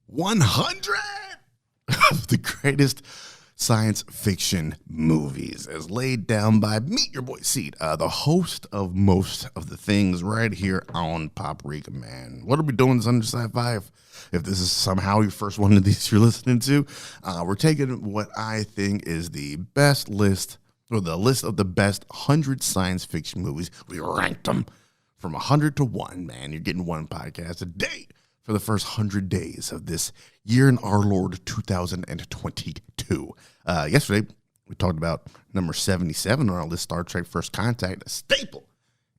100 of the greatest science fiction movies, as laid down by Meet Your Boy Seed, the host of most of the things right here on Paprika, man. What are we doing this under Sci-Fi? If this is somehow your first one of these you're listening to, we're taking what I think is the best list, or the list of the best 100 science fiction movies. We ranked them from 100 to 1, man. You're getting one podcast a day for the first 100 days of this year in our Lord 2022. Yesterday, we talked about number 77 on our list, Star Trek First Contact, a staple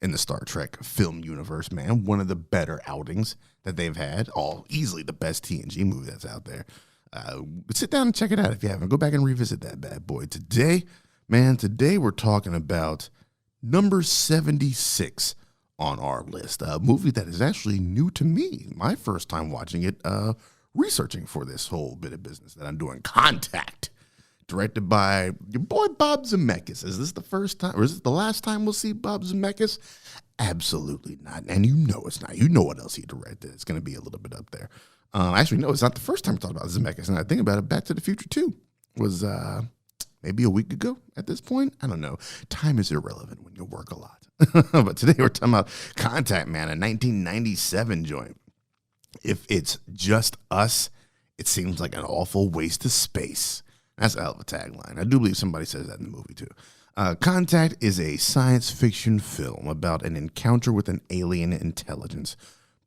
in the Star Trek film universe, man. One of the better outings that they've had. Easily the best TNG movie that's out there. Sit down and check it out if you haven't. Go back and revisit that bad boy. Today we're talking about number 76 on our list, a movie that is actually new to me. My first time watching it, researching for this whole bit of business that I'm doing. Contact, directed by your boy Bob Zemeckis. Is this the first time, or is it the last time we'll see Bob Zemeckis? Absolutely not. And you know it's not. You know what else he directed. It's going to be a little bit up there. Actually, no, it's not the first time we talked about Zemeckis. And I think about it, Back to the Future 2 was maybe a week ago at this point. I don't know. Time is irrelevant when you work a lot. But today we're talking about Contact, man, a 1997 joint. If it's just us, it seems like an awful waste of space. That's a hell of a tagline. I do believe somebody says that in the movie, too. Contact is a science fiction film about an encounter with an alien intelligence.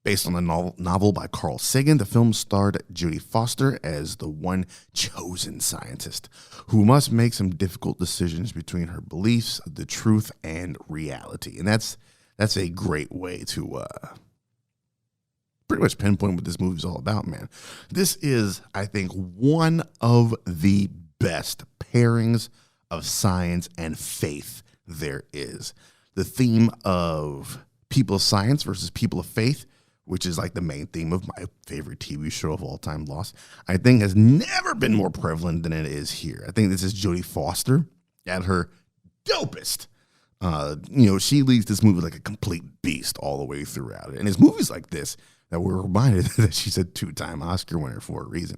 Based on a novel by Carl Sagan, the film starred Jodie Foster as the one chosen scientist who must make some difficult decisions between her beliefs, the truth, and reality. And that's a great way to pretty much pinpoint what this movie's all about, man. This is, I think, one of the best pairings of science and faith there is. The theme of people of science versus people of faith, which is like the main theme of my favorite TV show of all time, Lost, I think has never been more prevalent than it is here. I think this is Jodie Foster at her dopest. She leads this movie like a complete beast all the way throughout it. And it's movies like this that we're reminded that she's a two-time Oscar winner for a reason.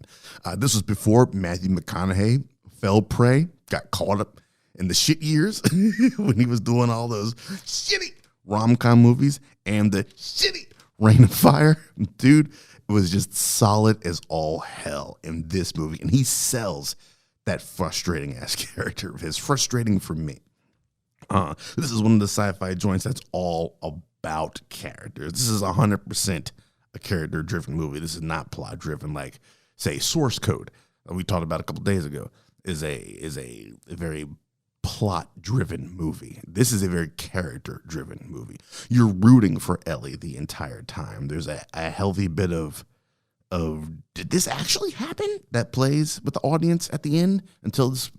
This was before Matthew McConaughey fell prey, got caught up in the shit years when he was doing all those shitty rom-com movies and the shitty Reign of Fire. Dude, it was just solid as all hell in this movie. And he sells that frustrating-ass character of his. Frustrating for me. This is one of the sci-fi joints that's all about characters. This is 100% a character-driven movie. This is not plot-driven like, say, Source Code that we talked about a couple days ago is a very plot-driven movie. This is a very character-driven movie. You're rooting for Ellie the entire time. There's a healthy bit of did this actually happen that plays with the audience at the end until it's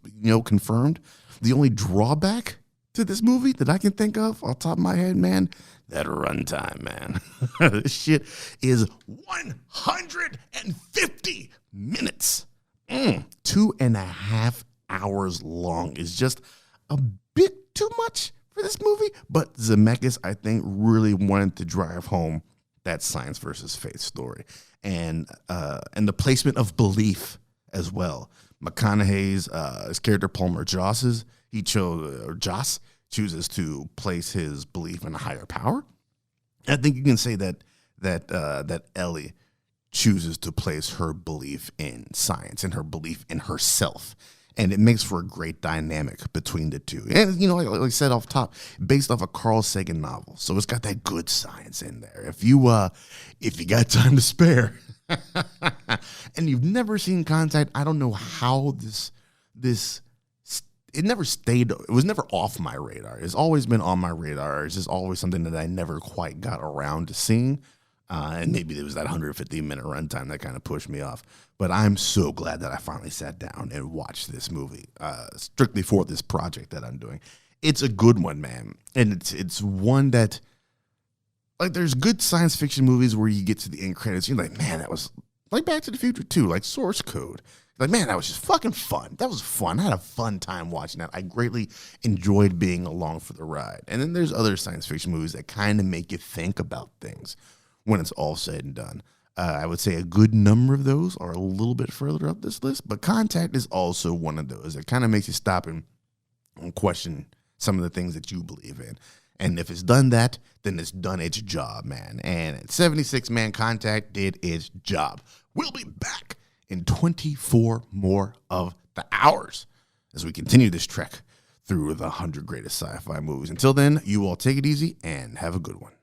confirmed. The only drawback to this movie that I can think of off the top of my head, man, that runtime, man. This shit is 150 minutes. 2.5 hours long is just a bit too much for this movie, but Zemeckis, I think, really wanted to drive home that science versus faith story, and the placement of belief as well. McConaughey's his character Palmer Joss chooses to place his belief in a higher power. I think you can say that Ellie chooses to place her belief in science and her belief in herself. And it makes for a great dynamic between the two. And, like I said off top, based off a Carl Sagan novel. So it's got that good science in there. If you got time to spare and you've never seen Contact, I don't know how it never stayed, it was never off my radar. It's always been on my radar. It's just always something that I never quite got around to seeing. And maybe there was that 150-minute runtime that kind of pushed me off. But I'm so glad that I finally sat down and watched this movie, strictly for this project that I'm doing. It's a good one, man. And it's one that, like, there's good science fiction movies where you get to the end credits, you're like, man, that was, like Back to the Future 2, like Source Code. Like, man, that was just fucking fun. That was fun. I had a fun time watching that. I greatly enjoyed being along for the ride. And then there's other science fiction movies that kind of make you think about things when it's all said and done. I would say a good number of those are a little bit further up this list, but Contact is also one of those. It kind of makes you stop and question some of the things that you believe in. And if it's done that, then it's done its job, man. And at 76, man, Contact did its job. We'll be back in 24 more of the hours as we continue this trek through the 100 greatest sci-fi movies. Until then, you all take it easy and have a good one.